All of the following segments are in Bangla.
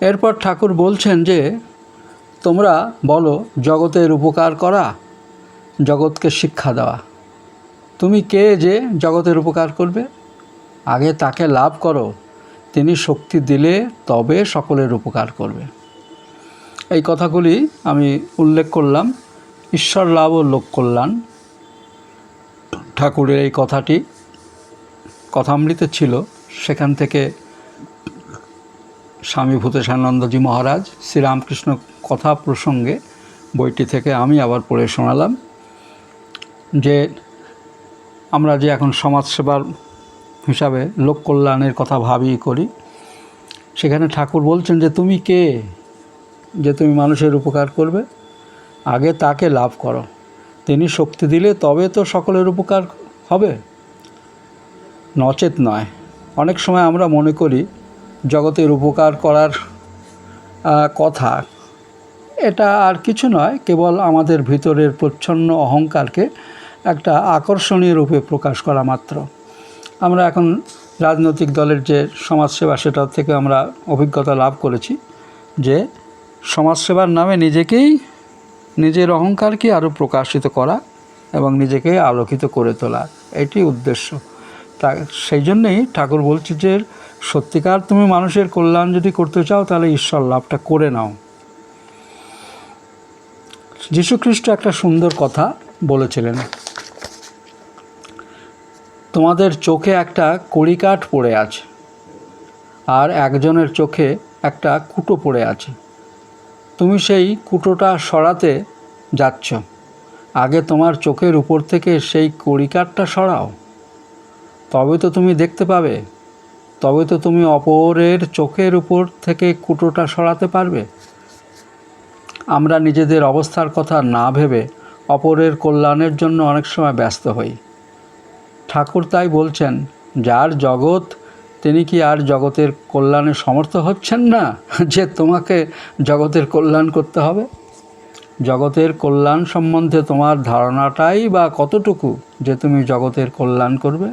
এরপর ঠাকুর বলছেন যে তোমরা বলো জগতের উপকার করা, জগৎকে শিক্ষা দেওয়া। তুমি কে যে জগতের উপকার করবে? আগে তাকে লাভ করো, তিনি শক্তি দিলে তবে সকলের উপকার করবে। এই কথাগুলি আমি উল্লেখ করলাম। ঈশ্বর লাভ ও লোক কল্যাণ ঠাকুরের এই কথাটি কথামৃতে ছিল। সেখান থেকে স্বামী ভূতেশানন্দজি মহারাজ শ্রীরামকৃষ্ণ কথা প্রসঙ্গে বইটি থেকে আমি আবার পড়ে শোনালাম যে আমরা যে এখন সমাজসেবার হিসাবে লোক কল্যাণের কথা ভাবি করি, সেখানে ঠাকুর বলছেন যে তুমি কে যে তুমি মানুষের উপকার করবে? আগে তাকে লাভ করো, তিনি শক্তি দিলে তবে তো সকলের উপকার হবে, নচেত নয়। অনেক সময় আমরা মনে করি জগতের উপকার করার কথা এটা আর কিছু নয়, কেবল আমাদের ভিতরের প্রচ্ছন্ন অহংকারকে একটা আকর্ষণীয় রূপে প্রকাশ করা মাত্র। আমরা এখন রাজনৈতিক দলের যে সমাজসেবা, সেটা থেকে আমরা অভিজ্ঞতা লাভ করেছি যে সমাজসেবার নামে নিজের অহংকারকে আরও প্রকাশিত করা এবং নিজেকে আলোকিত করে তোলা, এটি উদ্দেশ্য। তা সেই জন্যেই ঠাকুর বলছে যে সত্যিকার তুমি মানুষের কল্যাণ যদি করতে চাও তাহলে ঈশ্বর লাভটা করে নাও। যীশুখ্রিস্ট একটা সুন্দর কথা বলেছিলেন, তোমাদের চোখে একটা কড়িকাঠ পড়ে আছে আর একজনের চোখে একটা কুটো পড়ে আছে, তুমি সেই কুটোটা সরাতে যাচ্ছ, আগে তোমার চোখের উপর থেকে সেই কড়িকাঠটা সরাও, তবে তো তুমি দেখতে পাবে, তবে তো তুমি অপরের চোখের উপর থেকে কুটোটা সরাতে পারবে। আমরা নিজেদের অবস্থার কথা না ভেবে অপরের কল্যাণের জন্য অনেক সময় ব্যস্ত হই। ঠাকুর তাই বলছেন, যার জগৎ তিনি কি আর জগতের কল্যাণে সমর্থ হচ্ছেন না যে তোমাকে জগতের কল্যাণ করতে হবে? জগতের কল্যাণ সম্বন্ধে তোমার ধারণাটাই বা কতটুকু যে তুমি জগতের কল্যাণ করবে?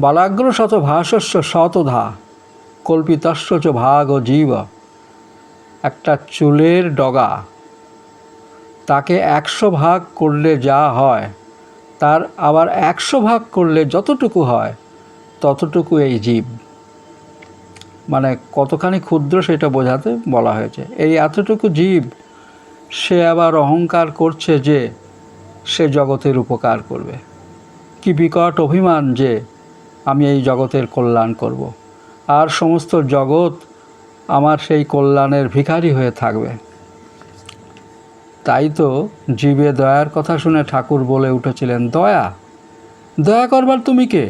বালাগ্র শত ভাষস্য শতধা কল্পিতস্য চ ভাগ জীব। একটা চুলের ডগা, তাকে 100 ভাগ করলে যা হয় তার আবার 100 ভাগ করলে যতটুকু হয় ততটুকু এই জীব। মানে কতখানি ক্ষুদ্র সেটা বোঝাতে বলা হয়েছে। এই এতটুকু জীব, সে আবার অহংকার করছে যে সে জগতের উপকার করবে। কি বিকট অভিমান যে আমি এই জগতের কল্যাণ করব, আর সমস্ত জগৎ আমার সেই কল্যাণের ভিখারি হয়ে থাকবে। তাই তো জীবে দয়ার কথা শুনে ঠাকুর বলে উঠেছিলেন, দয়া করবার তুমি কে?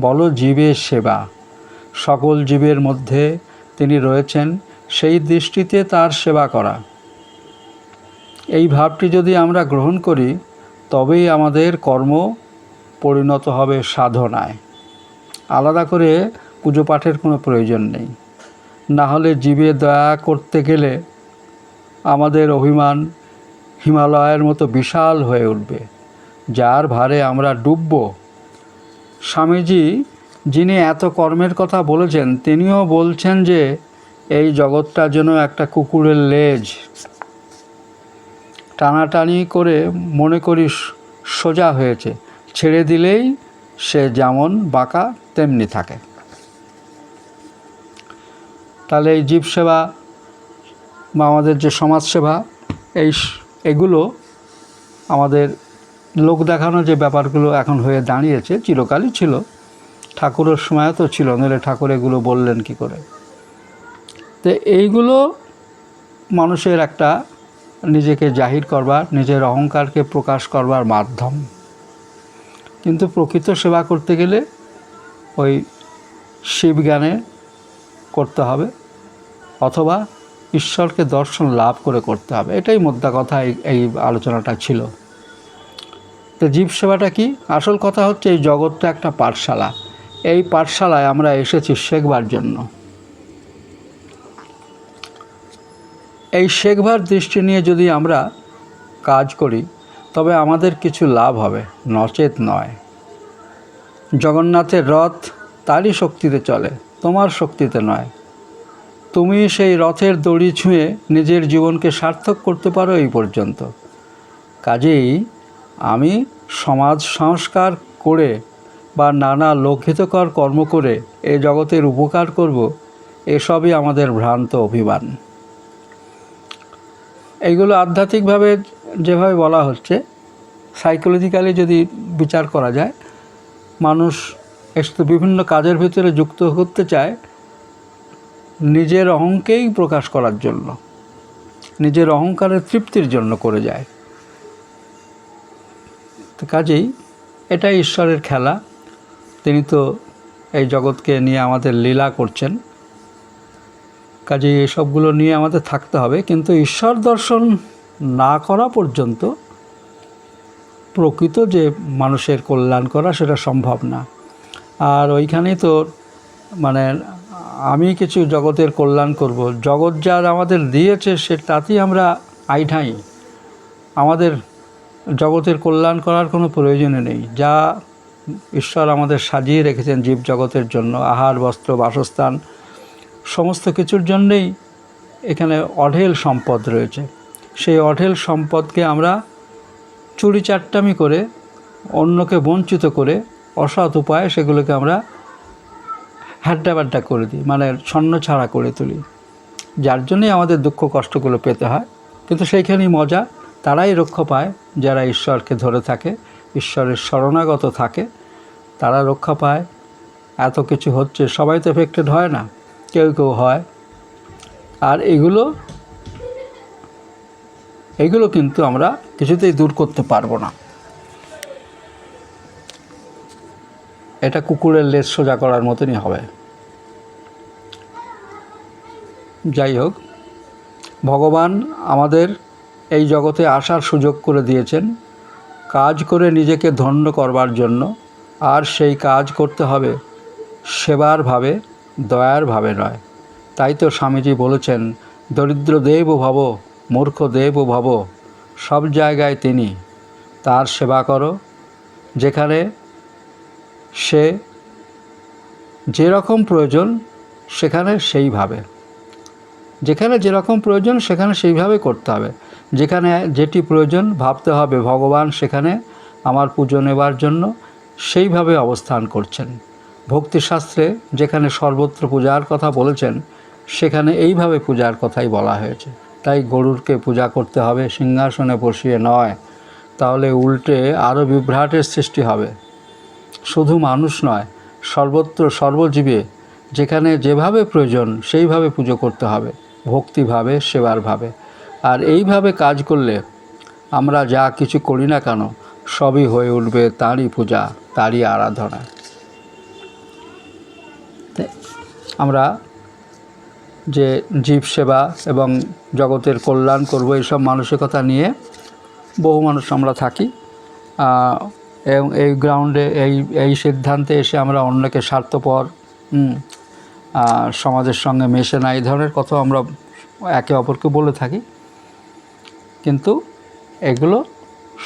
বলো জীবের সেবা। সকল জীবের মধ্যে তিনি রয়েছেন, সেই দৃষ্টিতে তার সেবা করা। এই ভাবটি যদি আমরা গ্রহণ করি তবেই আমাদের কর্ম পরিণত হবে সাধনায়। আলাদা করে পুজো পাঠের কোনো প্রয়োজন নেই। না হলে জীবে দয়া করতে গেলে আমাদের অভিমান হিমালয়ের মতো বিশাল হয়ে উঠবে, যার ভারে আমরা ডুবব। স্বামীজি যিনি এত কর্মের কথা বলেছেন, তিনিও বলছেন যে এই জগৎটা যেন একটা কুকুরের লেজ, টানাটানি করে মনে করি সোজা হয়েছে, ছেড়ে দিলেই সে যেমন বাঁকা তেমনি থাকে। তাহলে এই জীবসেবা বা আমাদের যে সমাজসেবা, এগুলো আমাদের লোক দেখানো যে ব্যাপারগুলো এখন হয়ে দাঁড়িয়েছে, চিরকালই ছিল, ঠাকুরের সময় তো ছিল, নইলে ঠাকুর এগুলো বললেন কি করে? তো এইগুলো মানুষের একটা নিজেকে জাহির করবার, নিজের অহংকারকে প্রকাশ করবার মাধ্যম। কিন্তু প্রকৃত সেবা করতে গেলে ওই শিবজ্ঞানে করতে হবে, অথবা ঈশ্বরকে দর্শন লাভ করে করতে হবে। এটাই মোদ্দা কথা এই আলোচনাটা ছিল। তো জীব সেবাটা কি? আসল কথা হচ্ছে এই জগৎটা একটা পাঠশালা। এই পাঠশালায় আমরা এসেছি শেখবার জন্য। এই শেখবার দৃষ্টি নিয়ে যদি আমরা কাজ করি তবে আমাদের কিছু লাভ হবে, নচেত নয়। জগন্নাথের রথ তারই শক্তিতে চলে, তোমার শক্তিতে নয়। তুমি সেই রথের দড়ি ছুঁয়ে নিজের জীবনকে সার্থক করতে পারো এই পর্যন্ত। কাজেই আমি সমাজ সংস্কার করে বা নানা লোকহিতকর কর্ম করে এ জগতের উপকার করব, এসবই আমাদের ভ্রান্ত অভিমান। এইগুলো আধ্যাত্মিকভাবে যেভাবে বলা হচ্ছে, সাইকোলজিক্যালি যদি বিচার করা যায়, মানুষ একটু বিভিন্ন কাজের ভিতরে যুক্ত করতে চায় নিজের অহংকেই প্রকাশ করার জন্য, নিজের অহংকারের তৃপ্তির জন্য করে যায়। তো কাজেই এটাই ঈশ্বরের খেলা। তিনি তো এই জগৎকে নিয়ে আমাদের লীলা করছেন। কাজেই এসবগুলো নিয়ে আমাদের থাকতে হবে, কিন্তু ঈশ্বর দর্শন না করা পর্যন্ত প্রকৃত যে মানুষের কল্যাণ করা সেটা সম্ভব না। আর ওইখানেই তো মানে আমি কিছু জগতের কল্যাণ করব, জগৎ যা আমাদের দিয়েছে সে তাতেই আমরা আইঠাই। আমাদের জগতের কল্যাণ করার কোনো প্রয়োজনই নেই। যা ঈশ্বর আমাদের সাজিয়ে রেখেছেন জীব জগতের জন্য, আহার বস্ত্র বাসস্থান সমস্ত কিছুর জন্যেই এখানে অঢেল সম্পদ রয়েছে। সেই অঢেল সম্পদকে আমরা চুরি চাট্টামি করে, অন্যকে বঞ্চিত করে, অসৎ উপায়ে সেগুলোকে আমরা হাড্ডাবাড্ডা করে দিই, মানে ছন্ন ছাড়া করে তুলি, যার জন্যই আমাদের দুঃখ কষ্টগুলো পেতে হয়। কিন্তু সেইখানেই মজা, তারাই রক্ষা পায় যারা ঈশ্বরকে ধরে থাকে, ঈশ্বরের শরণাগত থাকে, তারা রক্ষা পায়। এত কিছু হচ্ছে, সবাই তো এফেক্টেড হয় না, কেউ কেউ হয়। আর এইগুলো কিন্তু আমরা কিছুতেই দূর করতে পারবো না। এটা কুকুরের লেজ সোজা করার মতনই হবে। যাই হোক, ভগবান আমাদের এই জগতে আসার সুযোগ করে দিয়েছেন কাজ করে নিজেকে ধন্য করবার জন্য। আর সেই কাজ করতে হবে সেবার ভাবে, দয়ার ভাবে নয়। তাই তো স্বামীজি বলেছেন, দরিদ্র দেব ভব, মূর্খ দেব ভব, সব জায়গায় তিনি, তার সেবা করো। যেখানে সে যেরকম প্রয়োজন সেখানে সেইভাবে, যেখানে যেরকম প্রয়োজন সেখানে সেইভাবে করতে হবে। যেখানে যেটি প্রয়োজন ভাবতে হবে ভগবান সেখানে আমার পুজো নেবার জন্য সেইভাবে অবস্থান করছেন। ভক্তিশাস্ত্রে যেখানে সর্বত্র পূজার কথা বলেছেন সেখানে এইভাবে পূজার কথাই বলা হয়েছে। তাই গরুরকে পূজা করতে হবে, সিংহাসনে বসিয়ে নয়, তাহলে উল্টে আরও বিভ্রাটের সৃষ্টি হবে। শুধু মানুষ নয়, সর্বত্র সর্বজীবে যেখানে যেভাবে প্রয়োজন সেইভাবে পুজো করতে হবে, ভক্তিভাবে, সেবার ভাবে। আর এইভাবে কাজ করলে আমরা যা কিছু করি না কেন সবই হয়ে উঠবে তাঁরই পূজা, তাঁরই আরাধনা। আমরা যে জীব সেবা এবং জগতের কল্যাণ করব এইসব মানসিকতা নিয়ে বহু মানুষ আমরা থাকি, এবং এই গ্রাউন্ডে এই সিদ্ধান্তে এসে আমরা অন্যকে স্বার্থপর, সমাজের সঙ্গে মেশে না, এই ধরনের কথা আমরা একে অপরকে বলে থাকি। কিন্তু এগুলো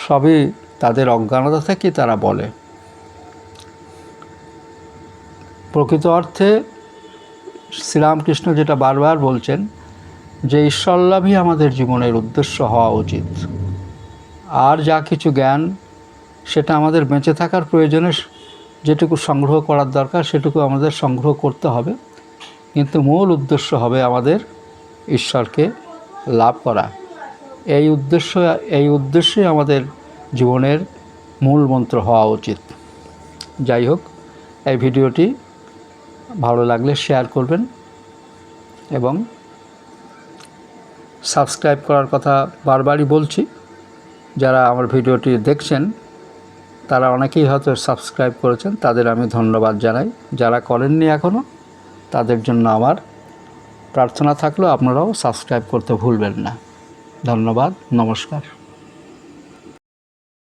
সবই তাদের অজ্ঞানতা থেকে তারা বলে। প্রকৃত অর্থে শ্রীরামকৃষ্ণ যেটা বারবার বলছেন যে ঈশ্বরলাভই আমাদের জীবনের উদ্দেশ্য হওয়া উচিত। আর যা কিছু জ্ঞান সেটা আমাদের বেঁচে থাকার প্রয়োজনে যেটুকু সংগ্রহ করার দরকার সেটুকু আমাদের সংগ্রহ করতে হবে, কিন্তু মূল উদ্দেশ্য হবে আমাদের ঈশ্বরকে লাভ করা। এই উদ্দেশ্যই আমাদের জীবনের মূল মন্ত্র হওয়া উচিত। যাই হোক, এই ভিডিওটি ভালো লাগলে শেয়ার করবেন এবং সাবস্ক্রাইব করার কথা বারবারই বলছি। যারা আমার ভিডিওটি দেখছেন তারা অনেকেই হয়তো সাবস্ক্রাইব করেছেন, তাদের আমি ধন্যবাদ জানাই। যারা করেননি এখনও তাদের জন্য আমার প্রার্থনা থাকলো আপনারাও সাবস্ক্রাইব করতে ভুলবেন না। ধন্যবাদ, নমস্কার।